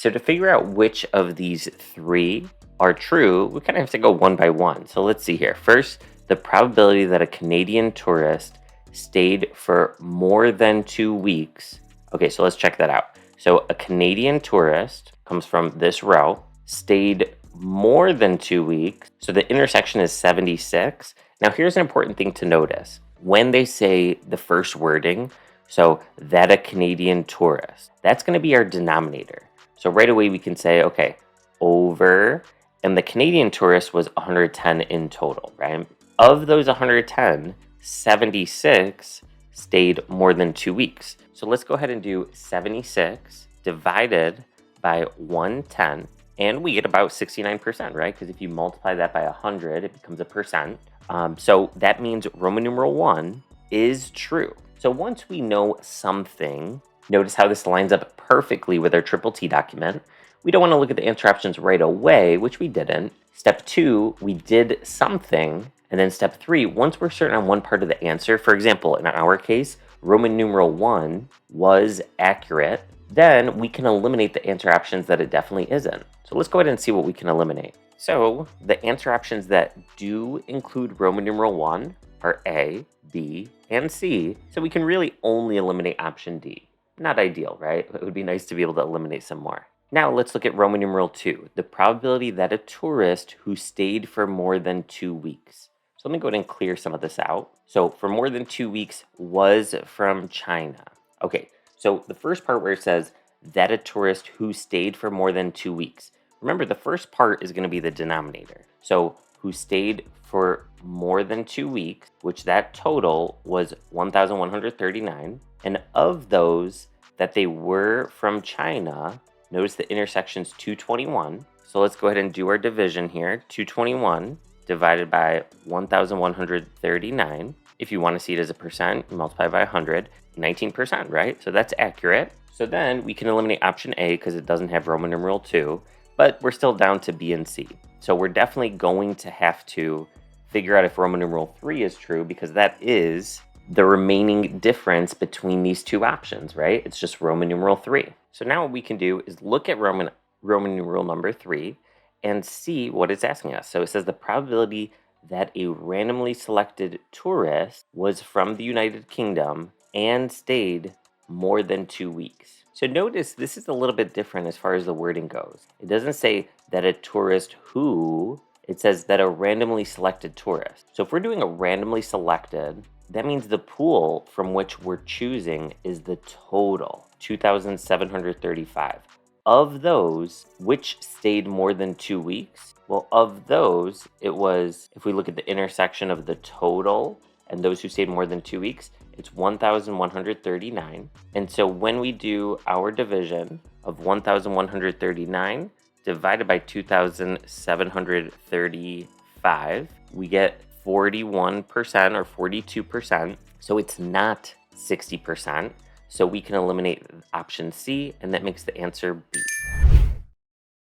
So to figure out which of these three are true, we kind of have to go one by one. So let's see here. First, the probability that a Canadian tourist stayed for more than 2 weeks. Okay, so let's check that out. So a Canadian tourist comes from this row, stayed more than 2 weeks. So the intersection is 76. Now here's an important thing to notice. When they say the first wording, so that a Canadian tourist, that's going to be our denominator. So right away we can say, okay, over, and the Canadian tourist was 110 in total, right? Of those 110, 76 stayed more than 2 weeks. So let's go ahead and do 76 divided by 110, and we get about 69%, right? Because if you multiply that by 100, it becomes a percent. So that means Roman numeral 1 is true. So once we know something, notice how this lines up perfectly with our triple T document. We don't want to look at the answer options right away, which we didn't. Step 2, we did something. And then step 3, once we're certain on one part of the answer, for example, in our case, Roman numeral 1 was accurate, then we can eliminate the answer options that it definitely isn't. So let's go ahead and see what we can eliminate. So the answer options that do include Roman numeral 1 are A, B, and C. So we can really only eliminate option D. Not ideal, right? It would be nice to be able to eliminate some more. Now let's look at Roman numeral 2, the probability that a tourist who stayed for more than 2 weeks. So let me go ahead and clear some of this out. So for more than 2 weeks was from China. Okay, so the first part where it says that a tourist who stayed for more than 2 weeks. Remember, the first part is going to be the denominator. So who stayed for more than 2 weeks, which that total was 1,139. And of those that they were from China, notice the intersection's 221. So let's go ahead and do our division here. 221 divided by 1,139. If you want to see it as a percent, you multiply by 100, 19%, right? So that's accurate. So then we can eliminate option A because it doesn't have Roman numeral 2, but we're still down to B and C. So we're definitely going to have to figure out if Roman numeral 3 is true because that is the remaining difference between these two options, right? It's just Roman numeral 3. So now what we can do is look at Roman numeral number 3 and see what it's asking us. So it says the probability that a randomly selected tourist was from the United Kingdom and stayed more than 2 weeks. So notice this is a little bit different as far as the wording goes. It doesn't say that a tourist who, it says that a randomly selected tourist. So if we're doing a randomly selected, that means the pool from which we're choosing is the total, 2,735. Of those, which stayed more than 2 weeks? Well, of those, it was, if we look at the intersection of the total and those who stayed more than 2 weeks, it's 1,139. And so when we do our division of 1,139 divided by 2,735, we get 41% or 42%. So it's not 60%. So we can eliminate option C, and that makes the answer B.